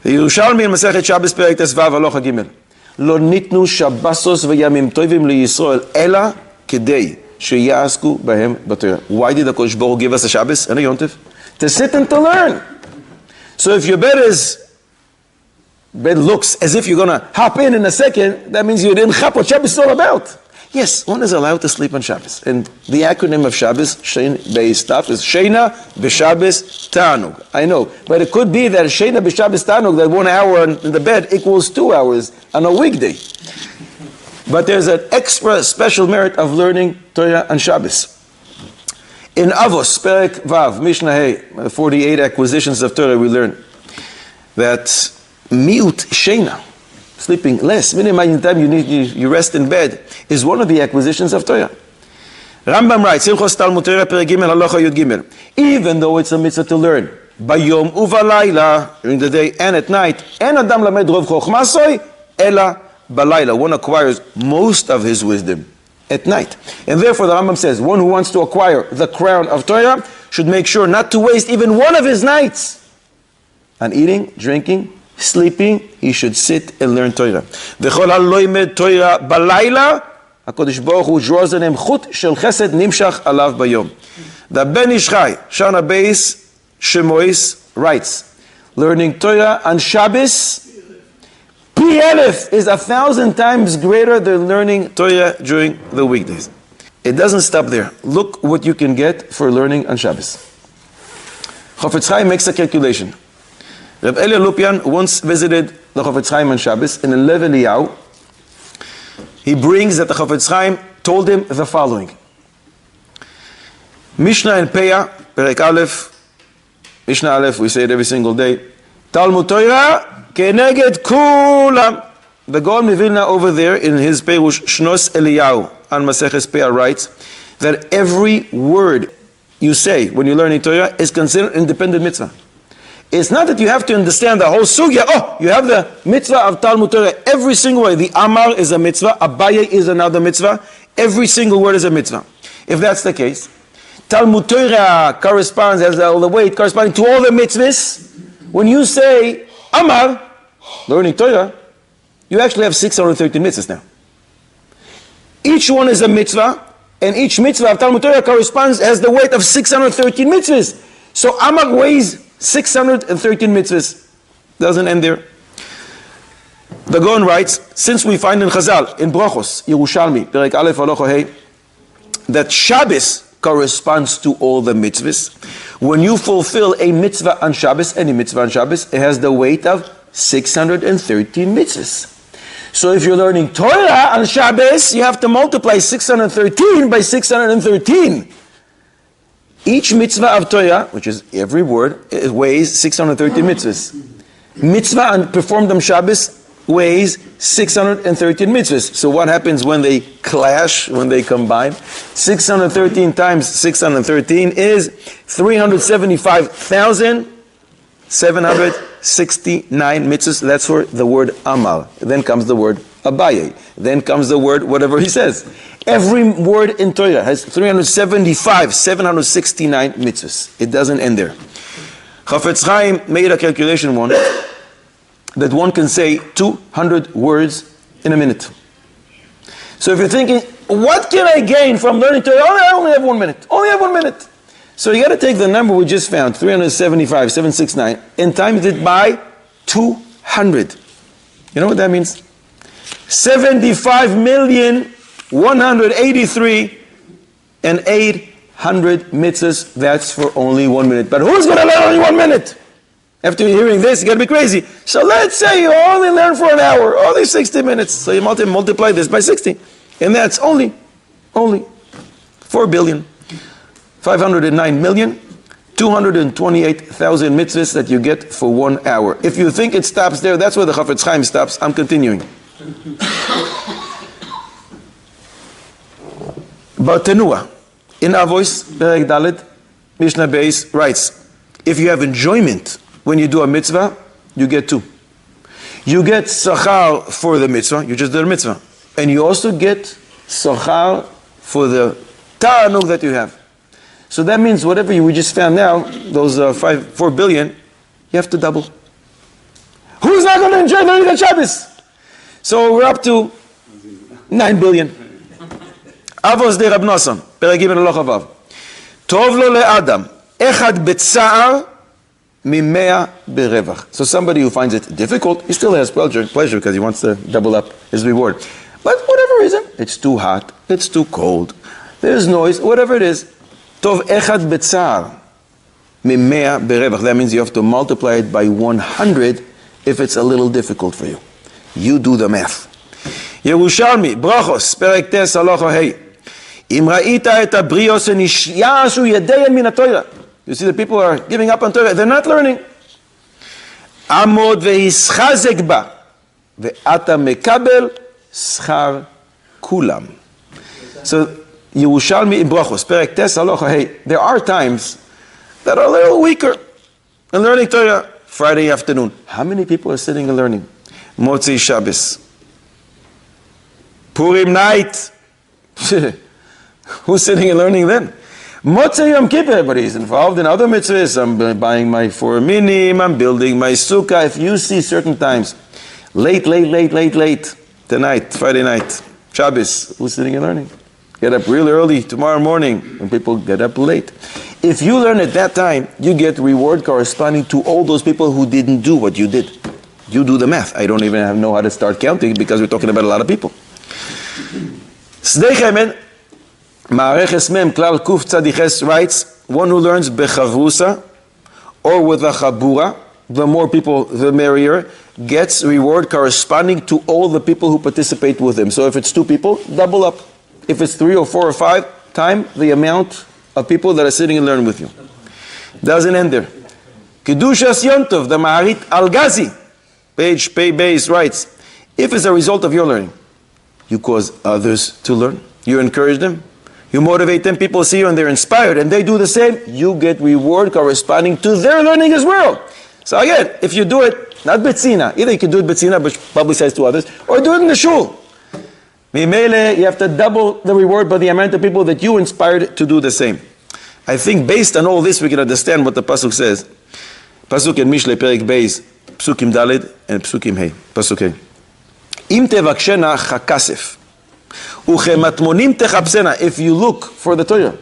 ירושלמי מסכת שבס פרק ט"ו הלכה ג' לא ניתנו שבסוס וימים טובים לישראל אלא כדי שיעסקו בהם בתורה. Why did the Kodesh Baruch give us a Shabbos and a Yom Tov? To sit and to learn. So if your bed looks as if you're going to hop in a second, that means you didn't chap what Shabbos is all about. Yes, one is allowed to sleep on Shabbos. And the acronym of Shabbos, Shein Beis Taf, is Sheina B'Shabbos Ta'anug. I know. But it could be that Sheina B'Shabbos Ta'anug, that 1 hour in the bed equals 2 hours on a weekday. But there's an extra special merit of learning Torah on Shabbos. In Avos, Perek Vav, Mishnah Hey, 48 acquisitions of Torah, we learn that miut sheina, sleeping less, minimum time you rest in bed, is one of the acquisitions of Torah. Rambam writes, Hilchos Talmud Torah Perek Gimel Halacha Yud Gimel, even though it's a mitzvah to learn, bayom uvalayla, during the day and at night, en adam lamed rov chochmasoi, ela balayla. One acquires most of his wisdom at night. And therefore the Rambam says, one who wants to acquire the crown of Torah should make sure not to waste even one of his nights on eating, drinking, sleeping. He should sit and learn Torah. V'chol haloimed Torah balayla, HaKadosh Baruch Hu draws on him chut shel chesed nimshach alav bayom. The Ben Ish Chai, Shana Beis Shemois, writes, learning Torah on Shabbos, Pi Elef is 1,000 times greater than learning Torah during the weekdays. It doesn't stop there. Look what you can get for learning on Shabbos. Chofetz Chaim makes a calculation. Reb Elia Lupian once visited the Chofetz Chaim on Shabbos, and in Lev Eliyahu, he brings that the Chofetz Chaim told him the following. Mishnah in Peah, Perek Aleph, Mishnah Aleph, we say it every single day. Talmud Torah, Keneged Kulam. The Gaon Mivilna over there in his Perush Shnos Eliyahu on Maseches Peah writes that every word you say when you learn in Torah is considered independent mitzvah. It's not that you have to understand the whole sugya. Oh, you have the mitzvah of Talmud Torah. Every single word. The Amar is a mitzvah. Abaye is another mitzvah. Every single word is a mitzvah. If that's the case, Talmud Torah corresponds, has all the weight corresponding to all the mitzvahs. When you say Amar, learning Torah, you actually have 613 mitzvahs now. Each one is a mitzvah, and each mitzvah of Talmud Torah corresponds, has the weight of 613 mitzvahs. So Amar weighs 613 mitzvahs. Doesn't end there. The Gaon writes, since we find in Chazal, in Brachos, Yerushalmi, Perek Aleph Halacha Hey, that Shabbos corresponds to all the mitzvahs. When you fulfill a mitzvah on Shabbos, any mitzvah on Shabbos, it has the weight of 613 mitzvahs. So if you're learning Torah on Shabbos, you have to multiply 613 by 613. Each mitzvah of Torah, which is every word, it weighs 613 mitzvahs. Mitzvah performed on Shabbos weighs 613 mitzvahs. So what happens when they clash, when they combine? 613 times 613 is 375,769 mitzvahs. That's for the word Amal. Then comes the word Abaye. Then comes the word whatever he says. Every word in Torah has 769 mitzvahs. It doesn't end there. Chafetz Chaim made a calculation once that one can say 200 words in a minute. So if you're thinking, what can I gain from learning Torah? I only have 1 minute. Only have 1 minute. So you got to take the number we just found, 375,769, and times it by 200. You know what that means? 75,183,800 mitzvahs. That's for only 1 minute. But who's going to learn only 1 minute? After hearing this, you're going to be crazy. So let's say you only learn for an hour, only 60 minutes. So you multiply this by 60. And that's only 4,509,228,000 mitzvahs that you get for 1 hour. If you think it stops there, that's where the Chafetz Chaim stops. I'm continuing. Bartenua, in Avos, Perek Dalet, Mishnah Beis writes, if you have enjoyment when you do a mitzvah, you get 2. You get sachar for the mitzvah, you just did a mitzvah. And you also get sachar for the ta'anug that you have. So that means whatever we just found now, those 4 billion, you have to double. Who's not going to enjoy learning on Shabbos? So we're up to 9 billion. Avos de Rab Nosson, פרק ג' הלוך אביו. טוב לו לאדם, אחד בצער, ממאה ברווח. So somebody who finds it difficult, he still has pleasure because he wants to double up his reward. But whatever reason, it's too hot, it's too cold, there's noise, whatever it is. טוב אחד בצער, ממאה ברווח. That means you have to multiply it by 100 if it's a little difficult for you. You do the math. ירושלמי, ברוכוס, פרק טס הלוך ה' אם ראית את הבריאוס שנשיישו ידיהם מן התורה. You see the people are giving up on Torah, they're not learning. עמוד והסחזק בה, ואתה מקבל שכר כולם. So, ירושלמי עם ברוכוס, פרק טס הלוך ה' there are times that are a little weaker in learning Torah. Friday afternoon, how many people are sitting and learning? Motzei Shabbos. Purim night. Who's sitting and learning then? Motzei Yom Kippur, everybody's involved in other mitzvahs. I'm buying my 4 minim, I'm building my sukkah. If you see certain times, late, tonight, Friday night, Shabbos, who's sitting and learning? Get up really early tomorrow morning when people get up late. If you learn at that time, you get reward corresponding to all those people who didn't do what you did. You do the math. I don't even know how to start counting because we're talking about a lot of people. Sdei Chemen, Ma'areches Mem, Klal Kuf Tzadiches writes, one who learns bechavrusa or with a chabura, the more people, the merrier, gets reward corresponding to all the people who participate with him. So if it's 2 people, double up. If it's 3 or 4 or 5, time the amount of people that are sitting and learning with you. Doesn't end there. Kedushas Yontov, the Ma'arit Al-Ghazi, page Pei Beis writes, if it's a result of your learning, you cause others to learn, you encourage them, you motivate them, people see you and they're inspired and they do the same, you get reward corresponding to their learning as well. So again, if you do it, not betzina, either you can do it betzina, but publicize to others, or do it in the shul. Mimele, you have to double the reward by the amount of people that you inspired to do the same. I think based on all this, we can understand what the Pasuk says. Pasuk in Mishle, Perek Beis, Psukim Daled and Psukim Hey. Pasuk Hey. Im tevakshena chakasef, uchematmonim techapsena. If you look for the Torah,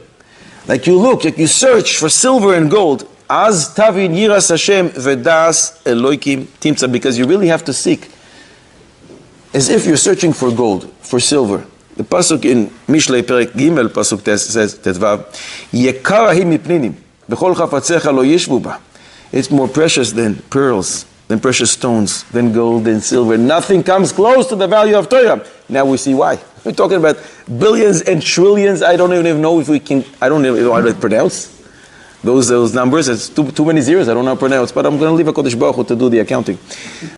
like you search for silver and gold, az tavin yiras Hashem vedas Eloikim timtza, because you really have to seek, as if you're searching for gold, for silver. The pasuk in Mishlei Perek Gimel pasuk says Tetvav, Yekara hi mipninim, b'chol chafatzecha lo yishvu ba. It's more precious than pearls, than precious stones, than gold and silver. Nothing comes close to the value of Torah. Now we see why. We're talking about billions and trillions. I don't even know if we can, I don't even know how to pronounce those numbers. It's too many zeros. I don't know how to pronounce, but I'm going to leave a Kodesh Baruch Hu to do the accounting.